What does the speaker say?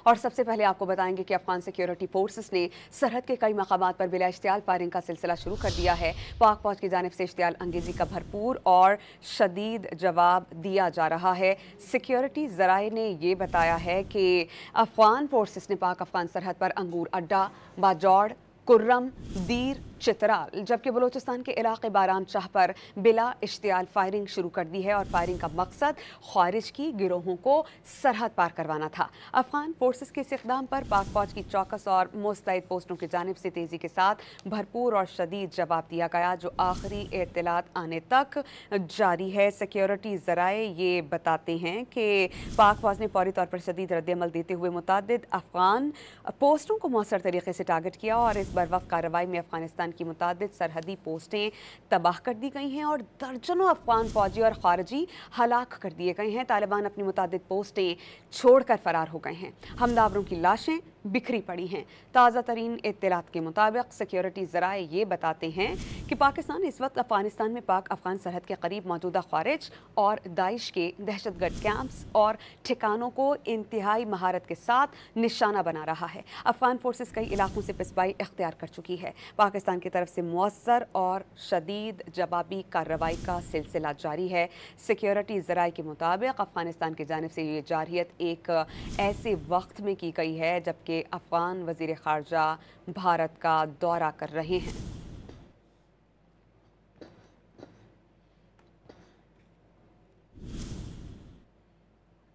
और सबसे पहले आपको बताएंगे कि अफगान सिक्योरिटी फोर्सेस ने सरहद के कई मकामात पर बिला इश्तियाल फायरिंग का सिलसिला शुरू कर दिया है। पाक फौज की जानिब से इश्तियाल अंगेजी का भरपूर और शदीद जवाब दिया जा रहा है। सिक्योरिटी जराए ने यह बताया है कि अफगान फोर्सेस ने पाक अफगान सरहद पर अंगूर अड्डा, बाजौड़, कुर्रम, दीर, चित्राल जबकि बलोचिस्तान के इलाके बाराम शाह पर बिला इश्तियाल फायरिंग शुरू कर दी है और फायरिंग का मकसद खारिज की गिरोहों को सरहद पार करवाना था। अफगान फोर्सेस के इस इक़दाम पर पाक फौज की चौकस और मुस्तैद पोस्टों की जानिब से तेज़ी के साथ भरपूर और शदीद जवाब दिया गया, जो आखिरी इत्तलात आने तक जारी है। सिक्योरिटी ज़राए ये बताते हैं कि पाक फौज ने फौरी तौर पर शदीद रद्दअमल देते हुए मुतअद्दिद अफगान पोस्टों को मौसर तरीके से टारगेट किया और इस बरवक्त कार्रवाई में अफगानिस्तान की मुतादिद सरहदी पोस्टें तबाह कर दी गई हैं और दर्जनों अफगान फौजी और खारजी हलाक कर दिए गए हैं। तालिबान अपनी मुतादिद पोस्टें छोड़कर फरार हो गए हैं। हमलावरों की लाशें बिखरी पड़ी हैं। ताज़ा तरीन इत्तलात के मुताबिक सिक्योरिटी ज़राए ये बताते हैं कि पाकिस्तान इस वक्त अफगानिस्तान में पाक अफगान सरहद के करीब मौजूदा खारिज और दाइश के दहशतगर्द कैंप्स और ठिकानों को इंतहाई महारत के साथ निशाना बना रहा है। अफगान फोर्सेस कई इलाकों से पिसबाई इख्तियार कर चुकी है। पाकिस्तान की तरफ से मुअस्सर और शदीद जवाबी कार्रवाई का सिलसिला जारी है। सिक्योरिटी ज़राए के मुताबिक अफगानिस्तान की जानिब से ये जारहियत एक ऐसे वक्त में की गई है जबकि अफगान वज़ीर ख़ारजा भारत का दौरा कर रहे हैं।